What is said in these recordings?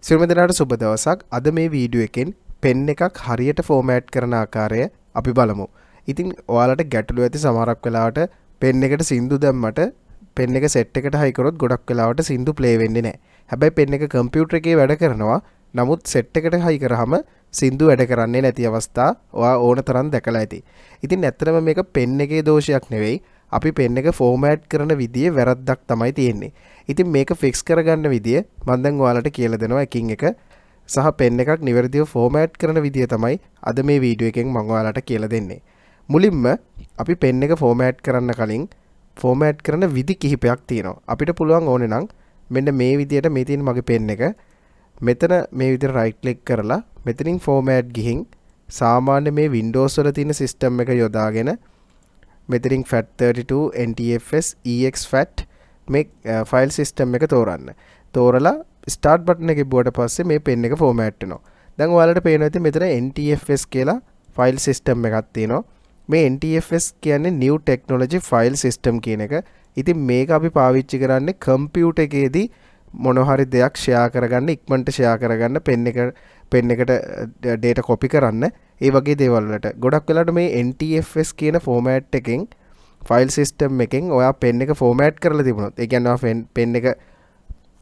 සියලුම දෙනාට සුබ දවසක්. අද මේ වීඩියෝ එකෙන් පෙන් එකක් හරියට ෆෝමෑට් කරන ආකාරය අපි බලමු. ඉතින් ඔයාලට ගැටලු ඇති සමහරක් වෙලාවට පෙන් එකට සින්දු දැම්මට පෙන් එක සෙට් එකට හයි කරොත් ගොඩක් වෙලාවට සින්දු ප්ලේ වෙන්නේ නැහැ. හැබැයි පෙන් එක කම්පියුටර් එකේ වැඩ කරනවා. නමුත් සෙට් එකට හයි කරාම සින්දු වැඩ කරන්නේ නැති අවස්ථා ඔයා ඕන තරම් දැකලා ඇති. ඉතින් ඇත්තටම මේක පෙන් එකේ දෝෂයක් නෙවෙයි. අපි පෙන් එක ෆෝමෑට් කරන විදියේ වැරද්දක් තමයි තියෙන්නේ. ඉතින් මේක ෆික්ස් කරගන්න විදිය මම දැන් ඔයාලට කියලා දෙනවා එකින් එක සහ පෙන් එකක් නිවැරදිව ෆෝමෑට් කරන විදිය තමයි අද මේ වීඩියෝ එකෙන් මම ඔයාලට කියලා දෙන්නේ. මුලින්ම අපි පෙන් එක ෆෝමෑට් කරන්න කලින් ෆෝමෑට් කරන විදි කිහිපයක් තියෙනවා. අපිට පුළුවන් ඕනේ නම් මෙන්න මේ විදියට මේ තියෙන මගේ පෙන් එක මෙතන මේ විදියට රයිට් ක්ලික් කරලා මෙතනින් ෆෝමෑට් ගිහින් සාමාන්‍ය මේ Windows වල තියෙන සිස්ටම් එක යොදාගෙන මෙතනින් FAT32 NTFS EXFAT මේ ෆයිල් සිස්ටම් එක තෝරන්න. තෝරලා ස්ටාර්ට් බටන් එක ගිහුවට පස්සේ මේ පෙන් එක ෆෝමෑට් වෙනවා. දැන් ඔයාලට පේනවා ඇති මෙතන NTFS කියලා ෆයිල් සිස්ටම් එකක් තියෙනවා. මේ NTFS කියන්නේ New Technology File System කියන එක. ඉතින් මේක අපි පාවිච්චි කරන්නේ කම්පියුටර් එකේදී මොන හරි දෙයක් ෂෙයා කරගන්න ඉක්මනට ෂෙයා කරගන්න පෙන් එකට data copy කරන්න ඒ වගේ දේවල් වලට ගොඩක් වෙලාවට මේ NTFS කියන ෆෝමෑට් එකෙන් ෆයිල් සිස්ටම් එකෙන් ඔයා පෙන් එක ෆෝමෑට් කරලා තිබුණොත් ඒ කියන්නේ ඔයා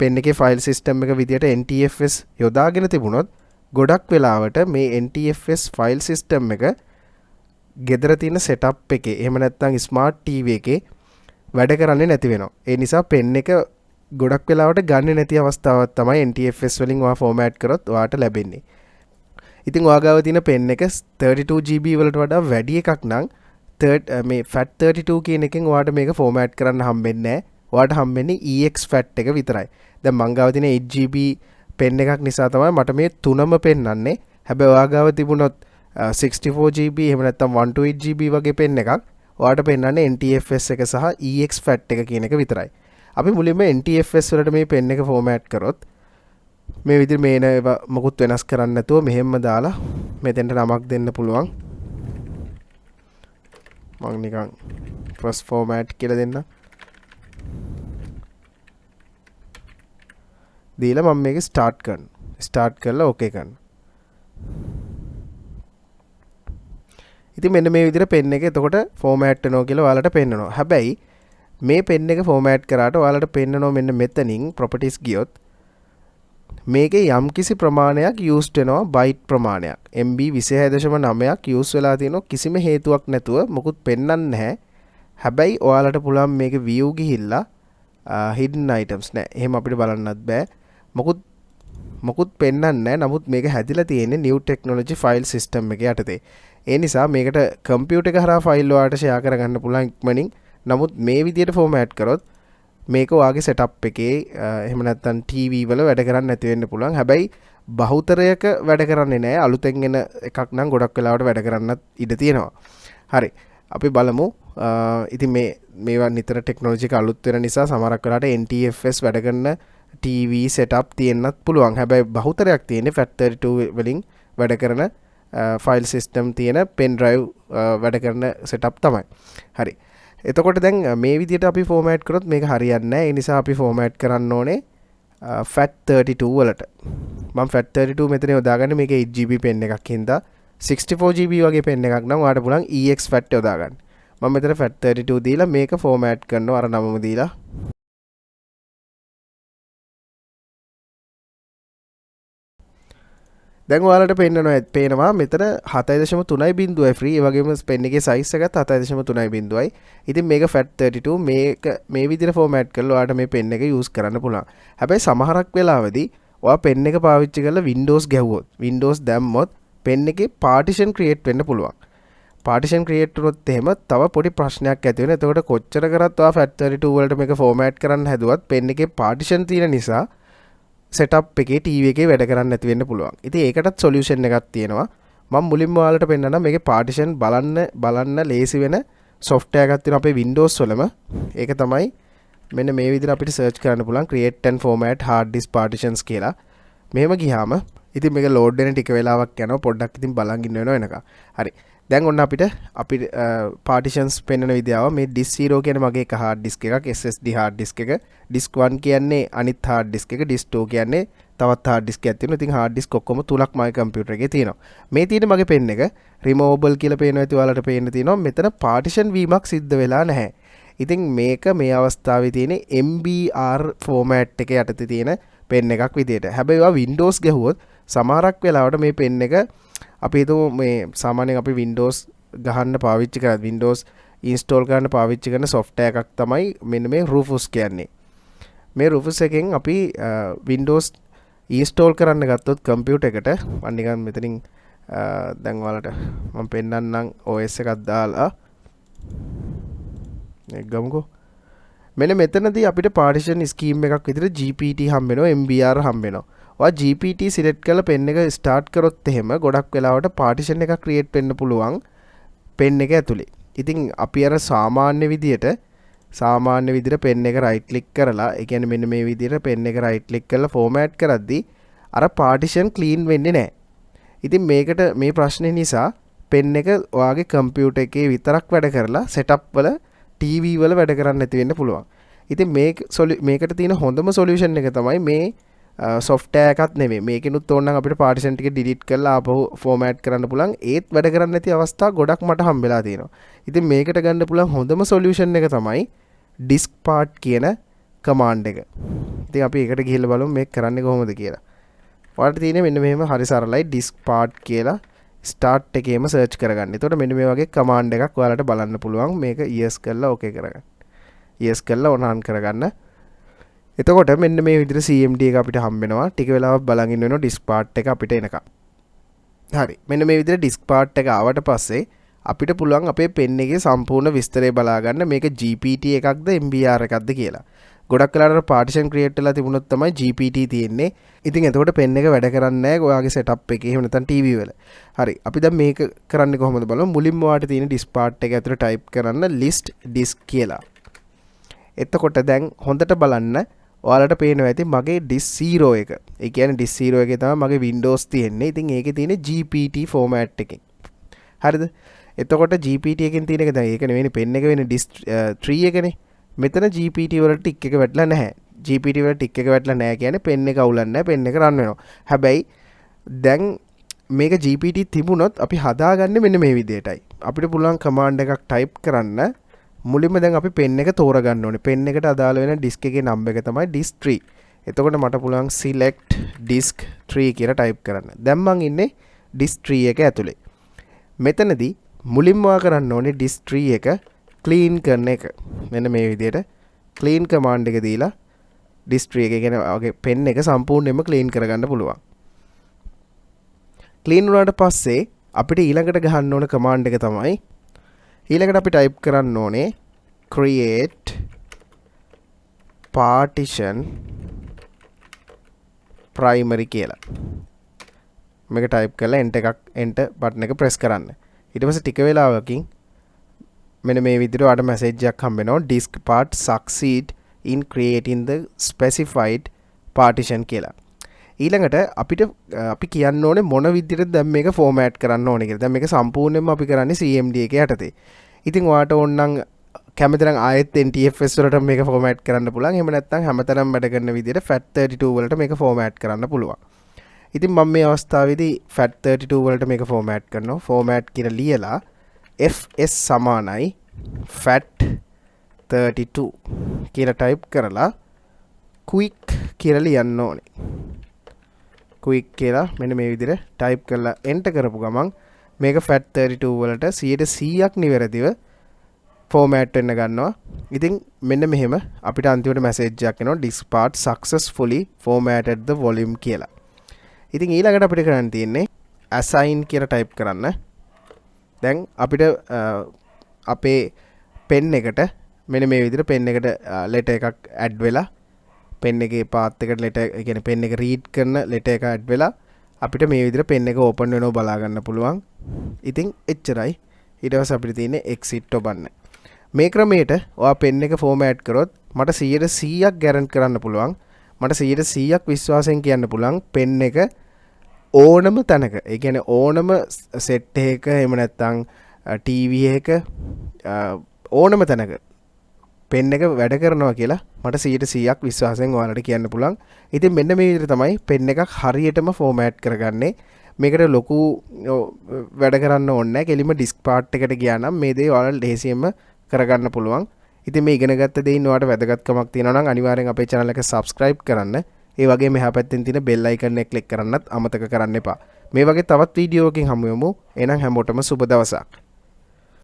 පෙන් එකේ ෆයිල් සිස්ටම් එක විදියට NTFS යොදාගෙන තිබුණොත් ගොඩක් වෙලාවට මේ NTFS ෆයිල් සිස්ටම් එක ගෙදර තියෙන සෙටප් එකේ එහෙම නැත්නම් ස්මාර්ට් TV එකේ වැඩ කරන්නේ නැති වෙනවා. ඒ නිසා පෙන් එක ගොඩක් වෙලාවට ගන්න නැති අවස්ථාවක් තමයි NTFS වලින් ඔයා ෆෝමෑට් කරොත් ඔයාට ලැබෙන්නේ. ඉතින් ඔයා ගාව තියෙන පෙන් එක 32GB වලට වඩා වැඩි එකක් නම් මේ FAT32 කියන එකෙන් ඔයාට මේක ෆෝමෑට් කරන්න හම්බෙන්නේ නැහැ. ඔයාට හම්බෙන්නේ EXFAT එක විතරයි. දැන් මං ගාව තියෙන 8GB පෙන් එකක් නිසා තමයි මට මේ තුනම පෙන්වන්නේ. හැබැයි ඔයා ගාව තිබුණොත් 64GB එහෙම නැත්නම් 128GB වගේ පෙන් එකක් ඔයාට පෙන්වන්නේ NTFS එක සහ EXFAT එක කියන එක විතරයි. අපි මුලින්ම NTFS වලට මේ පෙන් එක ෆෝමෑට් කරොත් මේ විදිහට මේන මොකුත් වෙනස් කරන්න නැතුව මෙහෙම්ම දාලා මෙතෙන්ට නමක් දෙන්න පුළුවන්. මම නිකන් first format කියලා දෙන්න. දීලා මම මේක ස්ටාර්ට් කරනවා. ස්ටාර්ට් කරලා ඕකේ කරනවා. ඉතින් මෙන්න මේ විදිහට පෙන් එක එතකොට ෆෝමෑට් වෙනවා කියලා ඔයාලට පෙන්නනවා. හැබැයි මේ පෙන් එක ෆෝමෑට් කරාට ඔයාලට පෙන්නනවා මෙන්න මෙතනින් properties ගියොත් මේකේ යම්කිසි ප්‍රමාණයක් used වෙනවා byte ප්‍රමාණයක් MB 26.9ක් use වෙලා තියෙනවා කිසිම හේතුවක් නැතුව මොකුත් පෙන්වන්නේ නැහැ. හැබැයි ඔයාලට පුළුවන් මේක view ගිහිල්ලා hidden items නෑ. එහෙම අපිට බලන්නත් බෑ. මොකුත් පෙන්වන්නේ නැහැ. නමුත් මේක හැදිලා තියෙන්නේ New Technology File System එකේ යටතේ. ඒ නිසා මේකට කම්පියුටර් එක හරහා ෆයිල් ඔයාලට ෂෙයා කරගන්න පුළුවන් ඉක්මනින්. නමුත් මේ විදියට ෆෝමෑට් කරොත් මේක ඔයාගේ සෙටප් එකේ එහෙම නැත්නම් TV වල වැඩ කරන්නේ නැති වෙන්න පුළුවන්. හැබැයි බහුතරයක වැඩ කරන්නේ නැහැ. අලුතෙන් එන එකක් නම් ගොඩක් වෙලාවට වැඩ කරන්නත් ඉඩ තියෙනවා. හරි. අපි බලමු. ඉතින් මේවා නිතර ටෙක්නොලොජි එක අලුත් වෙන නිසා සමහරක් වෙලාවට NTFS වැඩ කරන TV setup තියෙන්නත් පුළුවන්. හැබැයි බහුතරයක් තියෙන්නේ FAT32 වලින් වැඩ කරන ෆයිල් සිස්ටම් තියෙන pen drive වැඩ කරන setup තමයි. හරි. එතකොට දැන් මේ විදිහට අපි ෆෝමෑට් කරොත් මේක හරියන්නේ නැහැ. ඒ නිසා අපි ෆෝමෑට් කරන්න ඕනේ FAT32 වලට. මම FAT32 මෙතන යොදාගන්නේ මේක 8GB පෙන් එකක් හින්දා 64GB වගේ පෙන් එකක් නම් ඔයාලට පුළුවන් EXFAT යොදාගන්න. මම මෙතන FAT32 දීලා මේක ෆෝමෑට් කරනවා අර නමම දීලා. දැන් ඔයාලට පේනවා මෙතන 7.3යි බිඳුවයි ෆ්‍රී. ඒ වගේම පෙන් එකේ සයිස් එකත් 7.3යි බිඳුවයි. ඉතින් මේක FAT32 මේ විදිහට ෆෝමෑට් කරලා ඔයාලට මේ පෙන් එක යූස් කරන්න පුළුවන්. හැබැයි සමහරක් වෙලාවදී ඔයා පෙන් එක පාවිච්චි කරලා Windows ගැහුවොත් Windows දැම්මොත් පෙන් එකේ partition create වෙන්න පුළුවන්. partition create වුණොත් එහෙම තව පොඩි ප්‍රශ්නයක් ඇති වෙනවා. එතකොට කොච්චර කරත් ඔයා FAT32 වලට මේක ෆෝමෑට් කරන්න හැදුවත් පෙන් එකේ partition තියෙන නිසා setup එකේ TV එකේ වැඩ කරන්නේ නැති වෙන්න පුළුවන්. ඉතින් ඒකටත් solution එකක් තියෙනවා. මම මුලින්ම ඔයාලට පෙන්නන්නම් මේකේ partition බලන්න ලේසි වෙන software එකක් තියෙනවා අපේ Windows වලම. ඒක තමයි මෙන්න මේ විදිහට අපිට search කරන්න පුළුවන් create and format hard disk partitions කියලා. මෙහෙම ගියාම ඉතින් මේක load වෙන ටික වෙලාවක් යනවා. පොඩ්ඩක් ඉතින් බලන් ඉන්න වෙනවා එනකම්. හරි. දැන් ඔන්න අපිට partitions පෙන්වන විදියාව මේ disk 0 කියන්නේ මගේ එක hard disk එකක්, SSD hard disk එක, disk 1 කියන්නේ අනිත් hard disk එක, disk 2 කියන්නේ තවත් hard disk එකක් තියෙනවා. ඉතින් hard disk ඔක්කොම තුනක් මගේ කම්පියුටර් එකේ තියෙනවා. මේ තියෙන මගේ පෙන් එක removable කියලා පේනවා. ඉතින් ඔයාලට පේන්න තියෙනවා මෙතන partition වීමක් සිද්ධ වෙලා නැහැ. ඉතින් මේක මේ අවස්ථාවේ තියෙන MBR format එක යටතේ තියෙන පෙන් එකක් විදියට. හැබැයි ඔයා Windows ගැහුවොත් සමහරක් වෙලාවට මේ පෙන් එක අපි හිතමු මේ සාමාන්‍යයෙන් අපි Windows ගහන්න පාවිච්චි කරලා Windows install කරන්න පාවිච්චි කරන software එකක් තමයි මෙන්න මේ Rufus කියන්නේ. මේ Rufus එකෙන් අපි Windows install කරන්න ගත්තොත් කම්පියුටර් එකට මම නිකන් මෙතනින් දැන් ඔයාලට මම පෙන්නන්නම් OS එකක් දාලා එක ගමුකෝ. මෙන්න මෙතනදී අපිට partition scheme එකක් විදිහට GPT හම්බ වෙනවා, MBR හම්බ වෙනවා. ඔයා GPT select කරලා pen එක start කරොත් එහෙම ගොඩක් වෙලාවට partition එකක් create වෙන්න පුළුවන් pen එක ඇතුලේ. ඉතින් අපි අර සාමාන්‍ය විදිහට pen එක right click කරලා ඒ කියන්නේ මෙන්න මේ විදිහට pen එක right click කරලා format කරද්දී අර partition clean වෙන්නේ නැහැ. ඉතින් මේකට මේ ප්‍රශ්නේ නිසා pen එක ඔයාගේ computer එකේ විතරක් වැඩ කරලා setup වල TV වල වැඩ කරන්න නැති වෙන්න පුළුවන්. ඉතින් මේකට තියෙන හොඳම solution එක තමයි මේ software එකක් නෙමෙයි. මේකෙනුත් ඕනනම් අපිට partition ටික delete කරලා ආපහු format කරන්න පුළුවන්. ඒත් වැඩ කරන්නේ නැති අවස්ථා ගොඩක් මට හම්බෙලා තියෙනවා. ඉතින් මේකට ගන්න පුළුවන් හොඳම solution එක තමයි diskpart කියන command එක. ඉතින් අපි ඒකට ගිහිල්ලා බලමු මේක කරන්නේ කොහොමද කියලා. ඔයාලට තියෙන්නේ මෙන්න මෙහෙම හරි සරලයි diskpart කියලා start එකේම search කරගන්න. එතකොට මෙන්න මේ වගේ command එකක් ඔයාලට බලන්න පුළුවන්. මේක yes කරලා okay කරගන්න. yes කරලා on කරගන්න. එතකොට මෙන්න මේ විදිහට CMD එක අපිට හම්බ වෙනවා. ටික වෙලාවක් බලන් ඉන්න වෙනවා diskpart එක අපිට එනකම්. හරි. මෙන්න මේ විදිහට diskpart එක ආවට පස්සේ අපිට පුළුවන් අපේ pen එකේ සම්පූර්ණ විස්තරය බලා ගන්න මේක GPT එකක්ද MBR එකක්ද කියලා. ගොඩක් වෙලාවට partition create වෙලා තිබුණොත් තමයි GPT තියෙන්නේ. ඉතින් එතකොට pen එක වැඩ කරන්නේ නැහැ ඔයාගේ setup එකේ එහෙම නැත්නම් TV වල. හරි. අපි දැන් මේක කරන්නේ කොහොමද බලමු. මුලින්ම ඔයාලට තියෙන diskpart එක ඇතුලේ type කරන්න list disk කියලා. එතකොට දැන් හොඳට බලන්න ඔයාලට පේනවා ඇති මගේ disk 0 එක. ඒ කියන්නේ disk 0 එකේ තමයි මගේ Windows තියෙන්නේ. ඉතින් ඒකේ තියෙන GPT format එකකින්. හරිද? එතකොට GPT එකෙන් තියෙන එක දැන් ඒක නෙවෙයි pen එක වෙන්නේ disk 3 එකනේ. මෙතන GPT වල ටික් එක වැටලා නැහැ. GPT වල ටික් එක වැටලා නැහැ කියන්නේ pen එක අවුලන්නේ නැහැ. pen එක රන් වෙනවා. හැබැයි දැන් මේක GPT තිබුණොත් අපි හදාගන්නේ මෙන්න මේ විදිහටයි. අපිට පුළුවන් command එකක් type කරන්න මුලින්ම දැන් අපි pen එක තෝරගන්න ඕනේ. pen එකට අදාළ වෙන disk එකේ number එක තමයි disk 3. එතකොට මට පුළුවන් select disk 3 කියලා type කරන්න. දැන් මං ඉන්නේ disk 3 එක ඇතුලේ. මෙතනදී මුලින්ම කරන්න ඕනේ disk 3 එක clean කරන එක. මෙන්න මේ විදිහට clean command එක දීලා disk 3 එක කියන්නේ ඔගේ pen එක සම්පූර්ණයෙන්ම clean කරගන්න පුළුවන්. clean වුණාට පස්සේ අපිට ඊළඟට ගහන්න ඕන command එක තමයි ඊළඟට අපි type කරන්න ඕනේ create partition primary කියලා. මේක type කරලා enter button එක press කරන්න. ඊට පස්සේ ටික වෙලාවකින් මෙන්න මේ විදිහට ඔයාලට message එකක් හම්බ වෙනවා diskpart succeed in creating the specified partition කියලා. ඊළඟට අපි කියන්න ඕනේ මොන විදිහටද දැන් මේක format කරන්න ඕනේ කියලා. දැන් මේක සම්පූර්ණයෙන්ම අපි කරන්නේ CMD එක යටතේ. ඉතින් ඔයාලට ඕන නම් කැමති නම් ආයෙත් NTFS වලට මේක format කරන්න පුළුවන්. එහෙම නැත්නම් හැමතැනම වැඩ කරන විදිහට FAT32 වලට මේක format කරන්න පුළුවන්. ඉතින් මම මේ අවස්ථාවේදී FAT32 වලට මේක format කරනවා. format කියලා ලියලා fs සමානයි FAT32 කියලා type කරලා quick කියලා ලියන්න ඕනේ. quick කියලා මෙන්න මේ විදිහට type කරලා enter කරපු ගමන් මේක FAT32 වලට 100%ක් නිවැරදිව format වෙන්න ගන්නවා. ඉතින් මෙන්න මෙහෙම අපිට අන්තිමට message එකක් එනවා diskpart successfully formatted the volume කියලා. ඉතින් ඊළඟට අපිට කරන්න තියෙන්නේ assign කියලා type කරන්න. දැන් අපිට අපේ pen එකට මෙන්න මේ විදිහට pen එකට letter එකක් add වෙලා pen එකේ path එකට letter ඒ කියන්නේ pen එක read කරන letter එක add වෙලා අපිට මේ විදිහට pen එක open වෙනව බලා ගන්න පුළුවන්. ඉතින් එච්චරයි. ඊට පස්සේ අපිට තියෙන්නේ exit ඔබන්න. මේ ක්‍රමයට ඔයා pen එක format කරොත් මට 100%ක් guarantee කරන්න පුළුවන්. මට 100%ක් විශ්වාසයෙන් කියන්න පුළුවන් pen එක ඕනම තැනක ඒ කියන්නේ ඕනම set එකක එහෙම නැත්නම් TV එකක ඕනම තැනක පෙන් එක වැඩ කරනවා කියලා මට 100% විශ්වාසයෙන් ඔයාලට කියන්න පුළුවන්. ඉතින් මෙන්න මේ විදිහට තමයි පෙන් එකක් හරියටම ෆෝමෑට් කරගන්නේ. මේකට ලොකු වැඩ කරන්න ඕනේ නැහැ. කෙලිම ඩිස්ක් පාර්ට් එකට ගියා නම් මේ දේ ඔයාලට ලේසියෙන්ම කරගන්න පුළුවන්. ඉතින් මේ ඉගෙන ගත්ත දේින් ඔයාලට වැදගත්කමක් තියෙනවා නම් අනිවාර්යෙන් අපේ channel එක subscribe කරන්න. ඒ වගේම එහා පැත්තෙන් තියෙන bell icon එක click කරන්නත් අමතක කරන්න එපා. මේ වගේ තවත් වීඩියෝ එකකින් හමු වෙමු. එහෙනම් හැමෝටම සුබ දවසක්.